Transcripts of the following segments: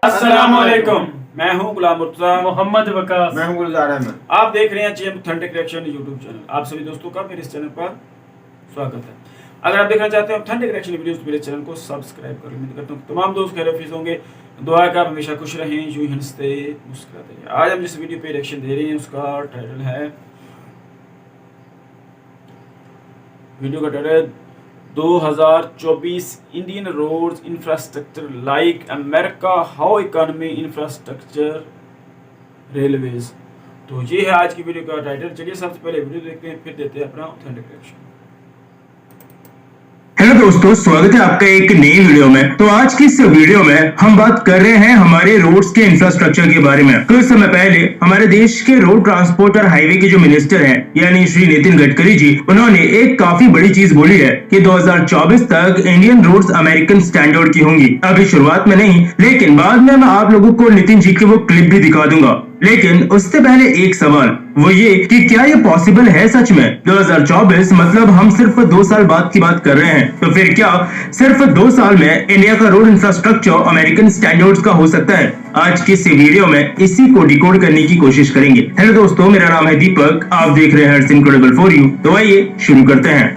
अस्सलामुअलैकुम, मैं हूं गुलाम मुर्तज़ा, मोहम्मद वकास, मैं हूं गुलजार अहमद। आप देख रहे हैं चेम ऑथेंटिक रिएक्शन यूट्यूब चैनल। आप सभी दोस्तों का मेरे इस चैनल पर स्वागत है। अगर आप देखना चाहते हैं ऑथेंटिक रिएक्शन वीडियोस तो मेरे चैनल को सब्सक्राइब कर उम्मीद करता हूं तमाम दोस्त खैर-ओ-आफिज़ होंगे। दुआ है कि आप हमेशा खुश रहें, यूं ही हंसते मुस्कुराते रहें। आज हम जिस वीडियो पे रिएक्शन दे रहे हैं उसका टाइटल है, वीडियो का title 2024 Indian roads infrastructure like America, how economy infrastructure railways. तो ये है आज की वीडियो का टाइटल। चलिए सबसे पहले वीडियो देखते हैं, फिर देते हैं अपना ऑथेंटिक रिएक्शन। हेलो दोस्तों, स्वागत है आपका एक नई वीडियो में। तो आज की इस वीडियो में हम बात कर रहे हैं हमारे रोड्स के इंफ्रास्ट्रक्चर के बारे में। कुछ समय पहले हमारे देश के रोड ट्रांसपोर्ट और हाईवे के जो मिनिस्टर हैं यानी श्री नितिन गडकरी जी, उन्होंने एक काफी बड़ी चीज बोली है कि 2024 तक इंडियन रोड्स अमेरिकन स्टैंडर्ड की होंगी। अभी शुरुआत में नहीं, लेकिन बाद में मैं आप लोगों को नितिन जी की वो क्लिप भी दिखा दूंगा। लेकिन उससे पहले एक सवाल, वो ये कि क्या ये पॉसिबल है सच में? 2024 मतलब हम सिर्फ 2 साल बाद की बात कर रहे हैं। तो फिर क्या सिर्फ 2 साल में इंडिया का रोड इंफ्रास्ट्रक्चर अमेरिकन स्टैंडर्ड्स का हो सकता है? आज की इस वीडियो में इसी को डिकोड करने की कोशिश करेंगे। हेलो दोस्तों, मेरा नाम है दीपक, आप देख रहे हैं इट्स इनक्रेडिबल फॉर यू। तो आइए शुरू करते हैं।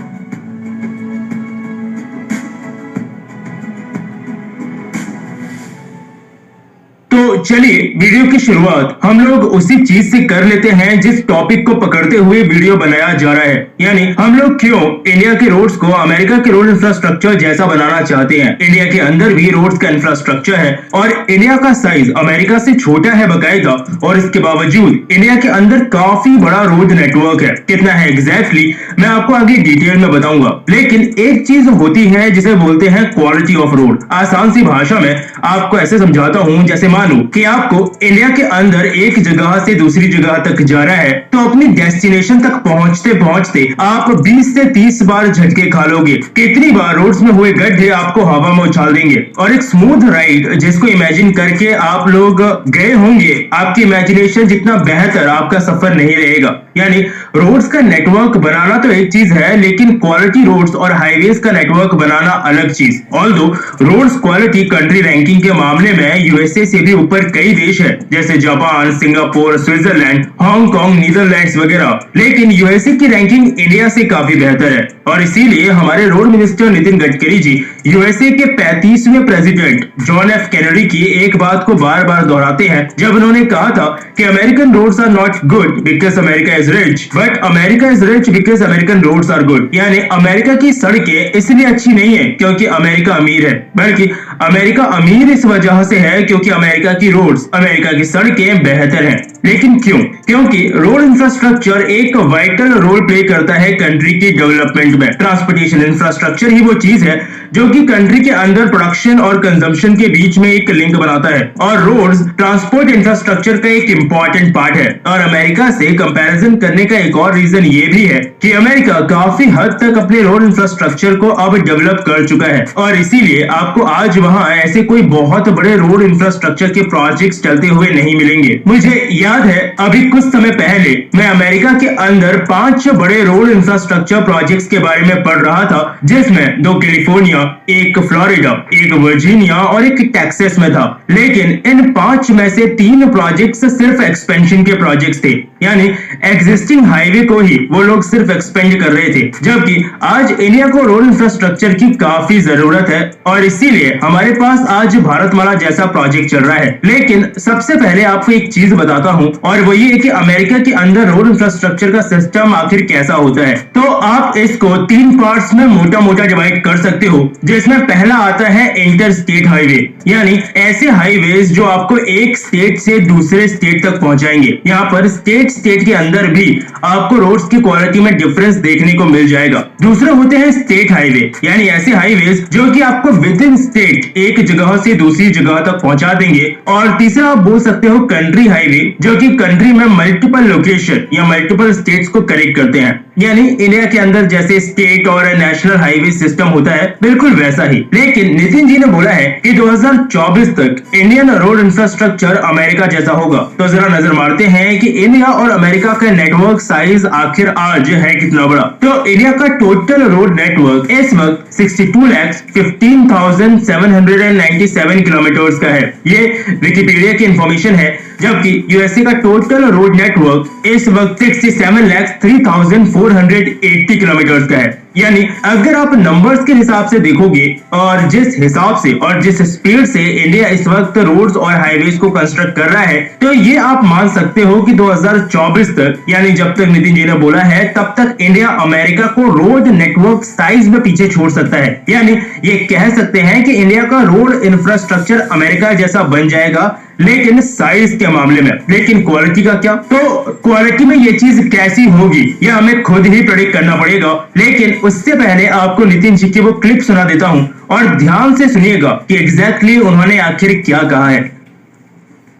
तो चलिए वीडियो की शुरुआत हम लोग उसी चीज से कर लेते हैं जिस टॉपिक को पकड़ते हुए वीडियो बनाया जा रहा है, यानी हम लोग क्यों इंडिया के रोड्स को अमेरिका के रोड इंफ्रास्ट्रक्चर जैसा बनाना चाहते हैं। इंडिया के अंदर भी रोड्स का इंफ्रास्ट्रक्चर है और इंडिया का साइज अमेरिका से छोटा है बकायदा, और इसके बावजूद इंडिया के अंदर काफी बड़ा रोड नेटवर्क है। कितना है एग्जैक्टली मैं आपको आगे डिटेल में बताऊंगा, लेकिन एक चीज होती है जिसे बोलते हैं क्वालिटी ऑफ रोड। आसान सी भाषा में आपको ऐसे समझाता हूं, जैसे मानो कि आपको इंडिया के अंदर एक जगह से दूसरी जगह तक जाना है, तो अपनी डेस्टिनेशन तक पहुंचते पहुंचते आप 20 से 30 बार झटके खा लोगे। कितनी बार रोड्स में हुए गड्ढे आपको हवा में उछाल देंगे, और एक स्मूथ राइड जिसको इमेजिन करके आप लोग गए होंगे, आपकी इमेजिनेशन जितना बेहतर आपका सफर नहीं रहेगा। यानी रोड्स का नेटवर्क बनाना तो एक चीज है, लेकिन क्वालिटी रोड्स और हाईवेज का नेटवर्क बनाना अलग चीज। Although roads quality country ranking के मामले में यूएसए से भी ऊपर कई देश है, जैसे Japan, Singapore, Switzerland, Hong Kong, Netherlands वगैरह, लेकिन यूएसए की रैंकिंग इंडिया से काफी बेहतर है। और इसीलिए हमारे road minister Nitin Gadkari ji USA के 35वें प्रेसिडेंट जॉन एफ कैनेडी की एक बात को बार बार दोहराते हैं, जब उन्होंने कहा था कि American roads are not good because America is rich, but America is rich because American roads are good. यानी अमेरिका की सड़कें इसलिए अच्छी नहीं है क्योंकि अमेरिका अमीर है, बल्कि अमेरिका अमीर इस वजह से है क्योंकि अमेरिका की रोड्स, अमेरिका की सड़कें बेहतर हैं। लेकिन क्यों? क्योंकि रोड इंफ्रास्ट्रक्चर एक वाइटल रोल प्ले करता है कंट्री की डेवलपमेंट में। ट्रांसपोर्टेशन इंफ्रास्ट्रक्चर ही वो चीज है जो कि कंट्री के अंदर प्रोडक्शन और कंजम्पशन के बीच में एक लिंक बनाता है, और रोड्स ट्रांसपोर्ट इंफ्रास्ट्रक्चर का एक इंपॉर्टेंट पार्ट है। और अमेरिका से कंपैरिजन करने का एक और रीजन ये भी है कि अमेरिका काफी हद तक अपने रोड इंफ्रास्ट्रक्चर को अब डेवलप कर चुका है, और इसीलिए आपको आज वहां ऐसे कोई बहुत बड़े रोड इंफ्रास्ट्रक्चर के प्रोजेक्ट्स चलते हुए नहीं मिलेंगे। मुझे याद है अभी कुछ समय पहले मैं अमेरिका के अंदर 5 बड़े रोड इंफ्रास्ट्रक्चर प्रोजेक्ट्स के बारे में पढ़ रहा था, जिसमें 2 कैलिफोर्निया, एक फ्लोरिडा, एक वर्जीनिया और एक टेक्सास में था। लेकिन इन 5 में से 3 प्रोजेक्ट्स सिर्फ एक्सपेंशन के प्रोजेक्ट्स थे, यानी एग्जिस्टिंग हाईवे को ही वो लोग सिर्फ एक्सपेंड कर रहे थे, जबकि आज इंडिया को रोड इंफ्रास्ट्रक्चर की काफी जरूरत है, और इसीलिए हमारे पास आज भारतमाला जैसा प्रोजेक्ट चल रहा है। लेकिन सबसे पहले आपको एक चीज बताता हूं, और वो ये कि अमेरिका के अंदर रोड इंफ्रास्ट्रक्चर का सिस्टम आखिर कैसा होता है। तो आप इसको 3 पार्ट्स में मोटा मोटा डिवाइड कर सकते हो, जिसमें पहला आता है इंटर स्टेट हाईवे, यानी ऐसे हाईवेज जो आपको एक स्टेट से दूसरे स्टेट तक पहुंचाएंगे। यहाँ पर स्टेट के अंदर भी आपको रोड्स की क्वालिटी में डिफरेंस देखने को मिल जाएगा। दूसरे होते हैं स्टेट हाईवे, यानी ऐसे हाईवेज जो कि आपको विद इन स्टेट एक जगह से दूसरी जगह तक पहुंचा देंगे। और तीसरा आप बोल सकते हो कंट्री हाईवे, जो कि कंट्री में मल्टीपल लोकेशन या मल्टीपल स्टेट्स को कनेक्ट करते हैं। यानी इंडिया के अंदर जैसे स्टेट और नेशनल हाईवे सिस्टम होता है बिल्कुल वैसा ही। लेकिन नितिन जी ने बोला है कि 2024 तक इंडियन रोड इंफ्रास्ट्रक्चर अमेरिका जैसा होगा। तो जरा नजर मारते हैं कि इंडिया और अमेरिका का नेटवर्क साइज आखिर आज है कितना बड़ा। तो इंडिया का टोटल रोड नेटवर्क इस वक्त 62,15,797 किलोमीटर का है। ये विकिपीडिया की इंफॉर्मेशन है। जबकि यूएसए का टोटल रोड नेटवर्क इस वक्त 67,03,480 किलोमीटर का है। यानी अगर आप नंबर्स के हिसाब से देखोगे और जिस हिसाब से और जिस स्पीड से इंडिया इस वक्त रोड्स और हाईवेज को कंस्ट्रक्ट कर रहा है, तो ये आप मान सकते हो कि 2024 तक, यानी जब तक नितिन जी ने बोला है तब तक इंडिया अमेरिका को रोड नेटवर्क साइज में पीछे छोड़ सकता है। यानी ये कह सकते हैं कि इंडिया का रोड इंफ्रास्ट्रक्चर अमेरिका जैसा बन जाएगा, लेकिन साइज के मामले में। लेकिन क्वालिटी का क्या? तो क्वालिटी में ये चीज कैसी होगी यह हमें खुद ही प्रेडिक्ट करना पड़ेगा। लेकिन उससे पहले आपको नितिन जी की वो क्लिप सुना देता हूं और ध्यान से सुनिएगा कि एग्जैक्टली उन्होंने आखिर क्या कहा है।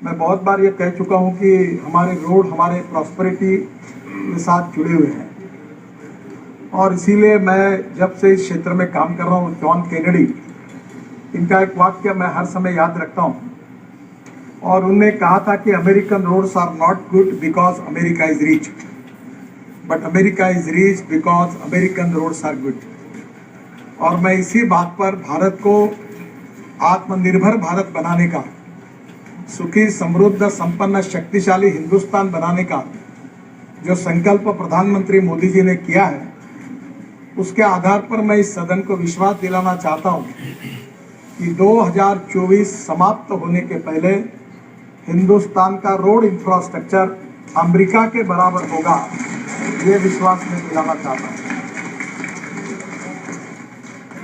मैं बहुत बार ये कह चुका हूं कि हमारे रोड हमारे प्रॉस्पेरिटी के साथ जुड़े हुए हैं, और इसीलिए मैं जब से इस क्षेत्र में काम कर रहा हूं, जॉन केनेडी, इनका एक वाक्य मैं हर समय याद रखता हूं, और उन्होंने कहा था कि American roads are not good because America is rich, but America is rich because American roads are good. और मैं इसी बात पर भारत को आत्मनिर्भर भारत बनाने का, सुखी समृद्ध संपन्न शक्तिशाली हिंदुस्तान बनाने का जो संकल्प प्रधानमंत्री मोदी जी ने किया है, उसके आधार पर मैं इस सदन को विश्वास दिलाना चाहता हूं कि 2024 समाप्त होने के पहले हिंदुस्तान का रोड इंफ्रास्ट्रक्चर अमेरिका के बराबर होगा, ये विश्वास मैं दिलाना चाहता हूं।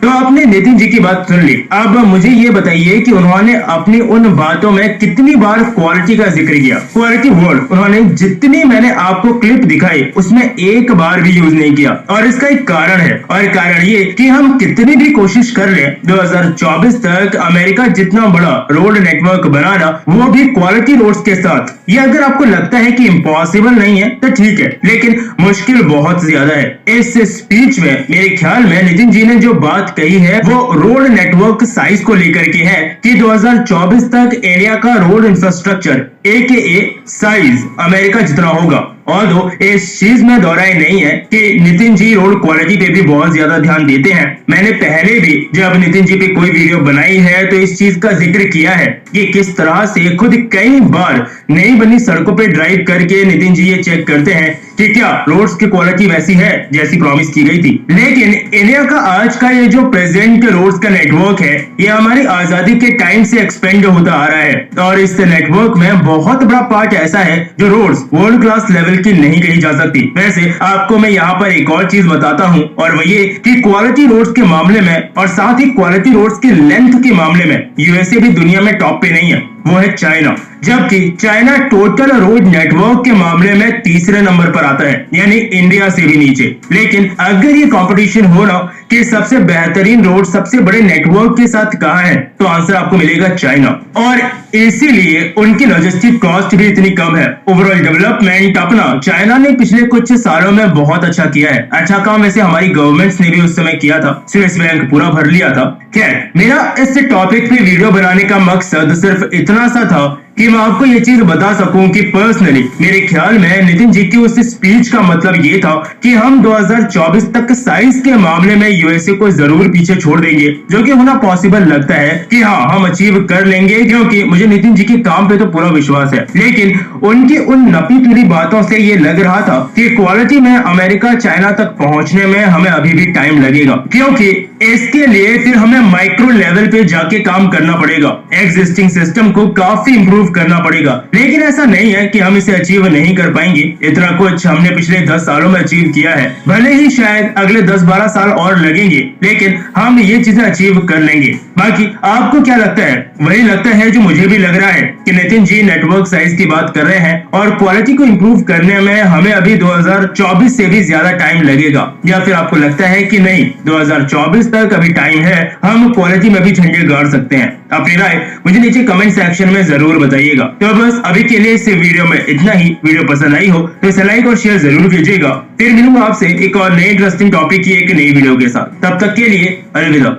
तो आपने नितिन जी की बात सुन ली। अब मुझे ये बताइए कि उन्होंने अपनी उन बातों में कितनी बार क्वालिटी का जिक्र किया। क्वालिटी वर्ड उन्होंने जितनी मैंने आपको क्लिप दिखाई उसमें एक बार भी यूज नहीं किया, और इसका एक कारण है, और कारण ये कि हम कितनी भी कोशिश कर लें 2024 तक अमेरिका जितना बड़ा रोड नेटवर्क बनाना, वो भी क्वालिटी रोड्स के साथ। ये अगर आपको लगता है कि इम्पॉसिबल नहीं है तो ठीक है, लेकिन मुश्किल बहुत ज्यादा है। इस स्पीच में मेरे ख्याल में नितिन जी ने जो बात कही है वो रोड नेटवर्क साइज को लेकर के है कि 2024 तक इंडिया का road infrastructure AKA size America जितना होगा। और दो इस चीज में दोहराई नहीं है कि नितिन जी रोड क्वालिटी पे भी बहुत ज्यादा ध्यान देते हैं। मैंने पहले भी जब नितिन जी पे कोई वीडियो बनाई है तो इस चीज का जिक्र किया है कि किस तरह से खुद कई बार नई बनी सड़कों पे ड्राइव करके नितिन जी ये चेक करते हैं कि क्या रोड्स की क्वालिटी वैसी है जैसी प्रॉमिस की गई थी। लेकिन इंडिया का आज का ये जो प्रेजेंट रोड्स का नेटवर्क है, ये हमारी आजादी के टाइम से एक्सपेंड होता आ रहा है, और इस नेटवर्क में बहुत बड़ा पार्ट ऐसा है जो रोड्स वर्ल्ड क्लास लेवल की नहीं कही जा सकती। वैसे आपको मैं यहाँ पर एक और चीज बताता हूँ, और वो ये कि क्वालिटी रोड्स के मामले में और साथ ही क्वालिटी रोड्स के लेंथ के मामले में यूएसए भी दुनिया में टॉप पे नहीं है, वो है चाइना। जबकि चाइना टोटल रोड नेटवर्क के मामले में तीसरे नंबर पर आता है, यानी इंडिया से भी नीचे। लेकिन अगर ये कंपटीशन हो ना कि सबसे बेहतरीन रोड सबसे बड़े नेटवर्क के साथ कहाँ है, तो आंसर आपको मिलेगा चाइना। और इसीलिए उनकी लॉजिस्टिक कॉस्ट भी इतनी कम है। ओवरऑल डेवलपमेंट अपना चाइना ने पिछले कुछ सालों में बहुत अच्छा किया है। अच्छा काम वैसे हमारी गवर्नमेंट्स ने भी उस समय किया था, स्विस बैंक पूरा भर लिया था। खैर, मेरा इस टॉपिक पे वीडियो बनाने का मकसद सिर्फ इतना सा था कि मैं आपको ये चीज बता सकूं कि पर्सनली मेरे ख्याल में नितिन जी की उस स्पीच का मतलब ये था कि हम 2024 तक साइज के मामले में यूएसए को जरूर पीछे छोड़ देंगे, जो कि होना पॉसिबल लगता है कि हाँ हम अचीव कर लेंगे, क्योंकि मुझे नितिन जी के काम पे तो पूरा विश्वास है। लेकिन उनकी उन नपी तुली बातों से ये लग रहा था कि क्वालिटी में अमेरिका चाइना तक पहुंचने में हमें अभी भी टाइम लगेगा, क्योंकि इसके लिए फिर हमें माइक्रो लेवल पे जाके काम करना पड़ेगा, एग्जिस्टिंग सिस्टम को काफी इंप्रूव करना पड़ेगा। लेकिन ऐसा नहीं है कि हम इसे अचीव नहीं कर पाएंगे। इतना कुछ हमने पिछले 10 सालों में अचीव किया है, भले ही शायद अगले 10-12 साल और लगेंगे, लेकिन हम ये चीजें अचीव कर लेंगे। बाकी आपको क्या लगता है? वही लगता है जो मुझे भी लग रहा है कि नितिन जी नेटवर्क साइज की बात कर रहे हैं और क्वालिटी को इंप्रूव करने में हमें अभी 2024 से भी ज्यादा टाइम लगेगा, या फिर आपको लगता है कि नहीं 2024 तक अभी टाइम है, हम क्वालिटी में भी झंडे गाड़ सकते हैं? अपनी राय मुझे नीचे कमेंट सेक्शन में जरूर बताइएगा। तो बस अभी के लिए इस वीडियो में इतना ही। वीडियो पसंद आई हो तो इसे लाइक और शेयर जरूर कीजिएगा। फिर मिलूंगा आपसे एक और नए इंटरेस्टिंग टॉपिक की एक नई वीडियो के साथ। तब तक के लिए अलविदा।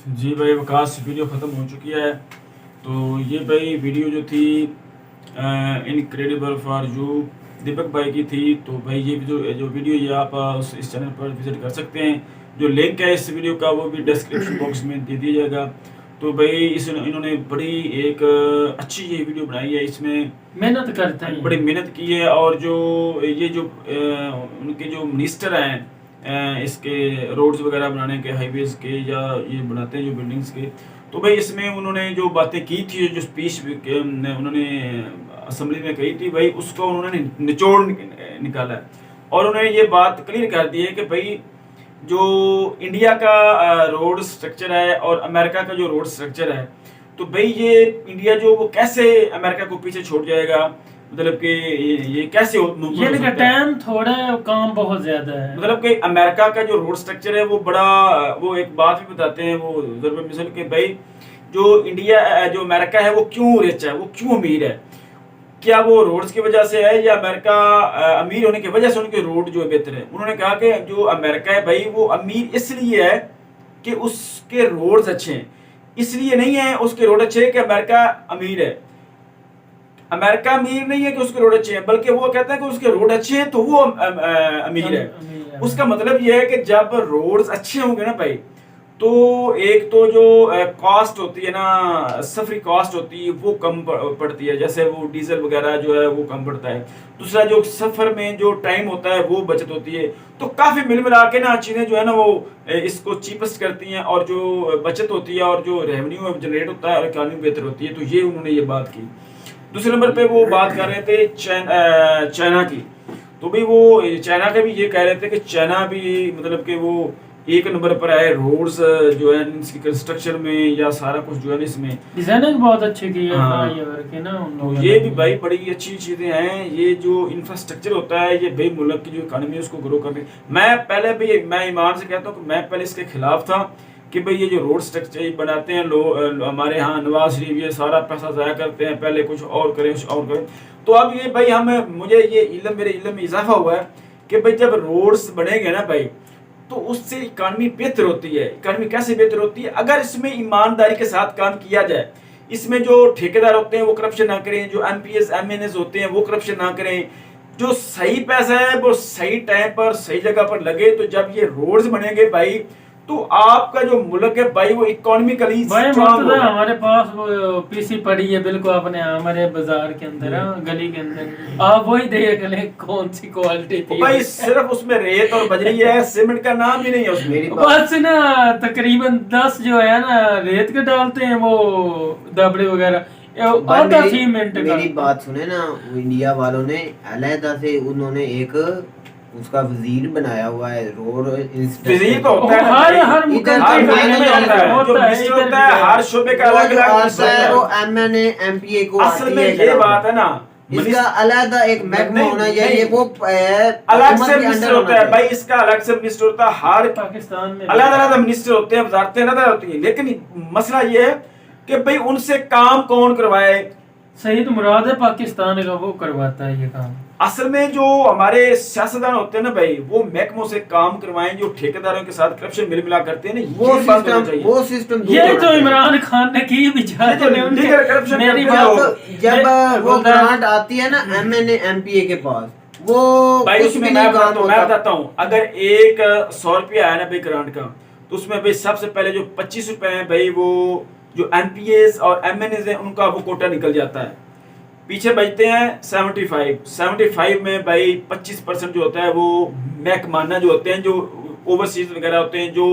जी भाई विकास, वीडियो ख़त्म हो चुकी है। तो ये भाई वीडियो जो थी इनक्रेडिबल फॉर यू दीपक भाई की थी। तो भाई ये जो वीडियो ये आप इस चैनल पर विजिट कर सकते हैं। जो लिंक है इस वीडियो का वो भी डिस्क्रिप्शन बॉक्स में दे दिया जाएगा। तो भाई इन्होंने बड़ी एक अच्छी ये वीडियो बनाई है। इसमें मेहनत करते हैं, बड़ी मेहनत की है। और जो ये जो उनके जो मिनिस्टर हैं इसके रोड्स वगैरह बनाने के, हाईवेज के, या ये बनाते हैं जो बिल्डिंग्स के, तो भाई इसमें उन्होंने जो बातें की थी, जो स्पीच उन्होंने असेंबली में कही थी, भाई उसको उन्होंने निचोड़ निकाला है। और उन्होंने ये बात क्लियर कर दी है कि भाई जो इंडिया का रोड स्ट्रक्चर है और अमेरिका का जो रोड स्ट्रक्चर है, तो भाई ये इंडिया जो वो कैसे अमेरिका को पीछे छोड़ जाएगा, मतलब कि ये कैसे ये का टाइम थोड़ा है, काम बहुत ज्यादा है। मतलब कि अमेरिका का जो रोड स्ट्रक्चर है वो बड़ा, वो एक बात भी बताते हैं वो जरूर मिसल के भाई जो इंडिया जो अमेरिका है वो क्यों रिच है, वो क्यों अमीर है। क्या वो रोड्स की वजह से है या अमेरिका अमीर होने की वजह से उनके रोड जो है बेहतर है। उन्होंने कहा कि जो अमेरिका है भाई वो अमीर इसलिए है कि उसके रोड्स अच्छे हैं, इसलिए नहीं है उसके रोड अच्छे हैं कि अमेरिका अमीर है। अमेरिका अमीर नहीं है कि उसके रोड अच्छे हैं, बल्कि वो कहता है कि उसके रोड अच्छे हैं तो वो अमीर है। उसका मतलब ये है कि जब रोड्स अच्छे होंगे ना भाई, तो एक तो जो कॉस्ट होती है ना, सफरी कॉस्ट होती है वो कम पड़ती है, जैसे वो डीजल वगैरह जो है वो कम पड़ता है। दूसरा जो सफर में जो टाइम होता है वो बचत होती है। तो काफी मिल मिला के ना चीजें जो है ना वो इसको चीपेस्ट करती हैं, और जो बचत होती है और जो रेवेन्यू जनरेट होता है और इकॉनमी बेहतर होती है। तो ये उन्होंने ये बात की। दूसरे नंबर पे वो बात कर रहे थे चाइना की। तो भाई वो चाइना का भी ये कह रहे थे कि चाइना भी मतलब कि वो एक नंबर पर है रोड्स जो है इसकी कंस्ट्रक्शन में, या सारा कुछ जो है इसमें डिजाइनिंग बहुत अच्छी की है। हाँ। ये ना उन तो लोगों ये ने भी भाई बड़ी अच्छी चीजें हैं। ये जो इंफ्रास्ट्रक्चर होता है ये भाई मुल्क की जो इकानमी है उसको ग्रो करने, मैं पहले भी मैं ईमान से कहता हूँ कि मैं पहले इसके खिलाफ था कि भाई ये जो रोड स्ट्रक्चर बनाते हैं लोग, हमारे यहाँ नवाज शरीफ ये सारा पैसा ज़ाया करते हैं, पहले कुछ और करें कुछ और करें। तो अब ये भाई मुझे ये मेरे इल्म में इजाफा हुआ है कि भाई जब रोड्स बनेंगे ना भाई तो उससे इकानमी बेहतर होती है। इकानमी कैसे बेहतर होती है? अगर इसमें ईमानदारी के साथ काम किया जाए, इसमें जो ठेकेदार होते हैं वो करप्शन ना करें, जो एमपीएस एमएनएस होते हैं वो करप्शन ना करें, जो सही पैसा है वो सही टाइम पर सही जगह पर लगे, तो जब ये रोड्स बनेंगे भाई तो आपका जो मुल्क है भाई वो इकोनॉमिकली स्ट्रांग होगा। हमारे पास वो पीसी पड़ी है बिल्कुल अपने हमारे बाजार के अंदर, गली के अंदर, आप वही देख लें कौन सी क्वालिटी थी भाई। सिर्फ उसमें रेत और बजरी है, सीमेंट का नाम भी नहीं है उसमें। बस ना तकरीबन 10 जो है ना रेत के डालते हैं वो दबड़े वगैरह, मेरी बात सुने ना, इंडिया वालों ने अलहदा से उन्होंने एक उसका वजीर बनाया हुआ है रोड वजीर तो होता है हर हर शोबे का अलग अलग वो एमएनए एमपीए को असल में ये बात है ना, इसका अलग एक महकमा होना चाहिए, वो अलग से मिनिस्टर होता है भाई, इसका अलग से मिनिस्टर होता है। हर पाकिस्तान में अलग अलग मिनिस्टर होते हैं, वजारतें अलग होती हैं, लेकिन मसला ये है कि भाई उनसे काम कौन करवाए। सईद मुराद है पाकिस्तान का, वो करवाता है ये काम। असल में जो हमारे सियासतदान होते हैं ना भाई, वो महकमों से काम करवाएं, जो ठेकेदारों के साथ करप्शन मिल मिला करते हैं ना, वो सिस्टम ये तो इमरान खान ने की मेरी बात, जब वो ग्रांट आती है ना एमएनए एमपीए के पास, वो भाई उसमें मैं बताता हूँ, अगर 100 रुपया है ना भाई ग्रांट का, तो उसमें भाई सबसे पहले जो 25 रुपए है भाई वो जो एमपीएस और एमएनएस है उनका वो कोटा निकल जाता है। पीछे बचते हैं 75 में भाई 25% जो होता है वो महकमाना जो होते हैं, जो ओवरसीज वगैरह होते हैं, जो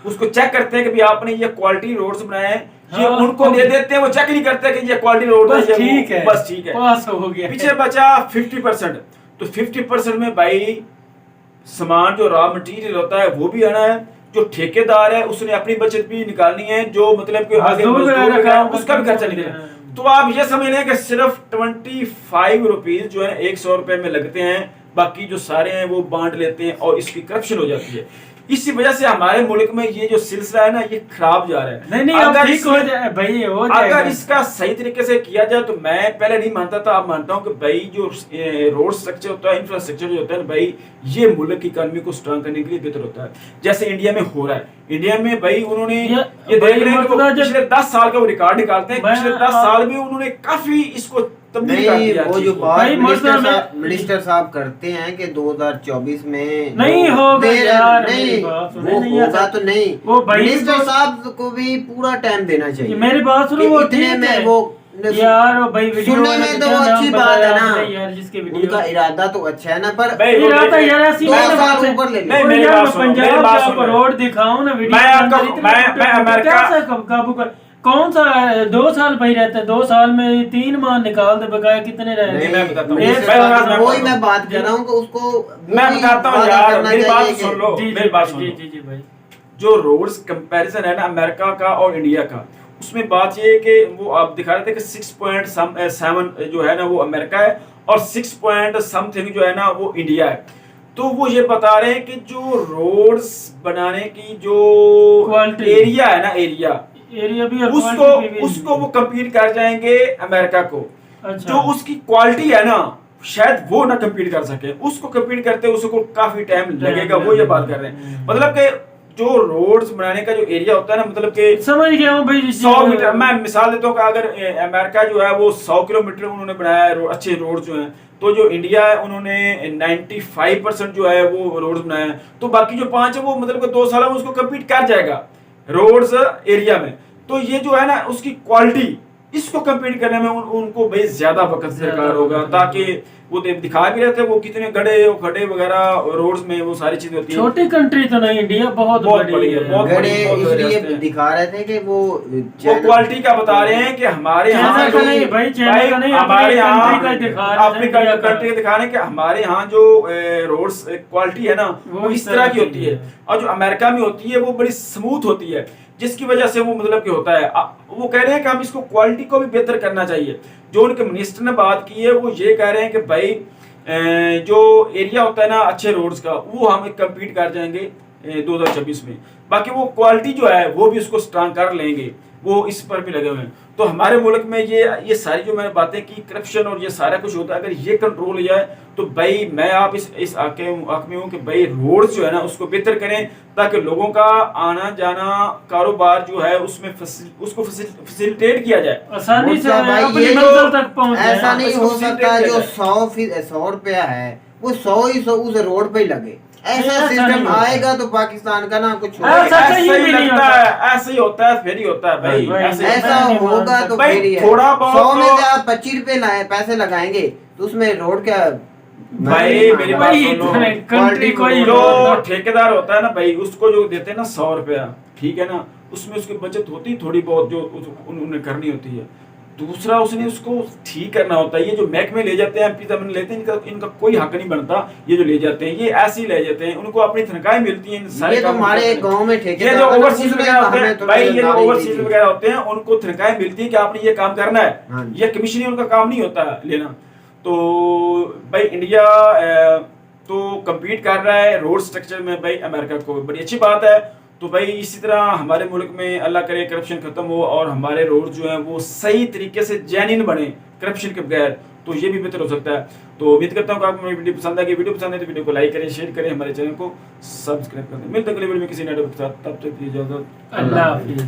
उसको चेक करते हैं कि भाई आपने ये क्वालिटी रोड्स बनाए हैं, ये उनको दे देते हैं। वो चेक नहीं करते कि ये क्वालिटी रोड है, ठीक है, बस ठीक है, पास हो गया। पीछे बचा 50%, तो 50% में भाई सामान जो रॉ मटेरियल होता है वो भी आना है, जो ठेकेदार है उसने अपनी बचत भी निकालनी है, जो मतलब कि आगे मजदूर वगैरह उसका भी खर्चा निकलेगा। तो आप ये समझ लें कि सिर्फ 25 रुपीज जो है 100 रुपए में लगते हैं, बाकी जो सारे हैं वो बांट लेते हैं और इसकी करप्शन हो जाती है। इसी वजह से हमारे मुल्क में ये जो सिलसिला है ना ये खराब जा रहा है। नहीं अब ठीक हो जाए भाई, हो जाएगा। अगर इसका सही तरीके से किया जाए तो मैं पहले नहीं मानता था, अब मानता हूं कि भाई जो रोड स्ट्रक्चर होता है, इंफ्रास्ट्रक्चर जो होता है ना भाई, ये मुल्क की इकोनॉमी को स्ट्रांग करने के लिए बेहतर होता है। जैसे इंडिया में हो रहा है, इंडिया में भाई उन्होंने ये देख रहे हैं कि पिछले 10 साल का वो रिकॉर्ड निकालते हैं, पिछले 10 साल में उन्होंने काफी इसको नहीं, वो जो बात मिनिस्टर साहब करते हैं कि 2024 में नहीं होगा यार, नहीं वो होगा तो नहीं, वो मिनिस्टर साहब को भी पूरा टाइम देना चाहिए। मेरी बात सुनो, वो इतने में वो यार भाई सुनने में तो अच्छी बात है ना यार, जिसके वीडियो उनका इरादा तो अच्छा है ना, पर इरादा यार ऐसी ऊपर ले नहीं, मेरी बात सुनो, मेरी बात सुनो, रोड दिखाओ ना वीडियो। मैं अमेरिका काबू कर, कौन सा 2 साल भाई रहता है, 2 साल में 3 माह निकाल दे, बकाया कितने रह नहीं, मैं बताता हूँ, वही मैं बात कर रहा हूँ कि उसको मैं बताता हूँ यार, मेरी बात सुन लो, मेरी बात सुन लो। जी भाई, जो रोड्स कंपैरिजन है ना अमेरिका का और इंडिया का, उसमें बात ये है कि वो आप दिखा रहे थे कि 6.7 जो है ना वो अमेरिका है और 6 पॉइंट समथिंग जो है ना वो इंडिया है। तो वो ये बता रहे हैं कि जो रोड्स बनाने की जो एरिया है ना, एरिया भी उसको वो कम्पीट कर जाएंगे अमेरिका को। अच्छा। जो उसकी क्वालिटी है ना शायद वो ना कम्पीट कर सके, उसको कम्पीट करते उसको काफी टाइम लगेगा, वो ये बात कर रहे हैं। मतलब कि जो रोड्स बनाने का जो एरिया होता है ना, मतलब कि समझ गया हूं भाई, 100 मीटर, मैं मिसाल देता हूँ कि अगर अमेरिका जो है वो 100 किलोमीटर उन्होंने बनाया है अच्छे रोड जो हैं, तो जो इंडिया है उन्होंने 95% जो है वो रोड्स बनाया है, तो बाकी जो 5 है वो मतलब कि 2 साल में उसको कम्पीट कर जाएगा रोड्स एरिया में। तो ये जो है ना उसकी क्वालिटी, इसको कम्पीट करने में उनको भाई ज्यादा वक्त दरकार होगा, ताकि वो दिखा भी रहे थे वो कितने गड्ढे वगैरह रोड्स में वो सारी चीजें होती है। छोटी कंट्री तो नहीं, इंडिया बहुत बड़ी है, बहुत बड़ी, इसलिए दिखा रहे थे कि वो क्वालिटी का बता रहे हैं कि हमारे यहाँ हमारे यहाँ अपनी कंट्री दिखा रहे हैं कि हमारे यहाँ जो रोड्स क्वालिटी है ना वो इस तरह की होती है, और जो अमेरिका में होती है वो बड़ी स्मूथ होती है, जिसकी वजह से वो मतलब कि होता है। वो कह रहे हैं कि हम इसको क्वालिटी को भी बेहतर करना चाहिए। जो उनके मिनिस्टर ने बात की है वो ये कह रहे हैं कि भाई जो एरिया होता है ना अच्छे रोड्स का, वो हम कम्पीट कर जाएंगे 2026 में, बाकी वो क्वालिटी जो है वो भी उसको स्ट्रांग कर लेंगे, वो इस पर भी लगे हुए हैं। तो हमारे मुल्क में ये सारी जो मैंने बातें की, करप्शन और ये सारा कुछ होता है, अगर ये कंट्रोल हो जाए तो भाई मैं आप इस आँख में हूँ कि भाई रोड्स जो है ना उसको बेहतर करें, ताकि लोगों का आना जाना कारोबार जो है उसमें उसको फैसिलिटेट किया जाए आसानी से, भाई तक पहुंच। ऐसा नहीं हो सकता जो 100 रुपया है वो 100 उस रोड पे ही लगे, ऐसा सिस्टम आएगा तो पाकिस्तान का ना कुछ ऐसा ही लगता है, ऐसे ही होता है, फिर ही होता है भाई, ऐसा होगा तो फिर ही है। थोड़ा बहुत 100 में से आप 25 रुपए पैसे लगाएंगे तो उसमें रोड क्या भाई, मेरी बात सुनो, कंट्री कोई जो ठेकेदार होता है ना भाई, उसको जो देते हैं ना 100 रुपया, ठीक है ना, उसमें उसकी बचत होती है थोड़ी बहुत जो उन्हें करनी होती है। दूसरा उसने उसको ठीक करना होता है। ये जो महकमे ले जाते हैं, पिज़्ज़ा लेते हैं, इनका कोई हक नहीं बनता। ये जो ले जाते हैं ये ऐसे ही ले जाते हैं, उनको अपनी तनख्वाहें मिलती हैं सारे। ये तो हमारे गांव में ठेकेदार, ये जो ओवरसीज वगैरह होते हैं भाई, ये जो ओवरसीज वगैरह होते हैं उनको तनख्वाहें मिलती है कि आपने ये काम करना है, ये कमीशन उनका काम नहीं होता लेना। तो भाई इंडिया तो कम्पीट कर रहा है रोड स्ट्रक्चर में भाई अमेरिका को, बड़ी अच्छी बात है। तो भाई इसी तरह हमारे मुल्क में अल्लाह करे करप्शन खत्म हो और हमारे रोड जो हैं वो सही तरीके से जेन्युइन बने करप्शन के बगैर, तो ये भी बेहतर हो सकता है। तो उम्मीद करता हूँ कि आपको मेरी वीडियो पसंद आएगी। वीडियो पसंद है तो वीडियो को लाइक करें, शेयर करें, हमारे चैनल को सब्सक्राइब करें। मिलते हैं अगले वीडियो में किसी नए टॉपिक के साथ, तब तक की इजाजत, अल्लाह हाफिज़।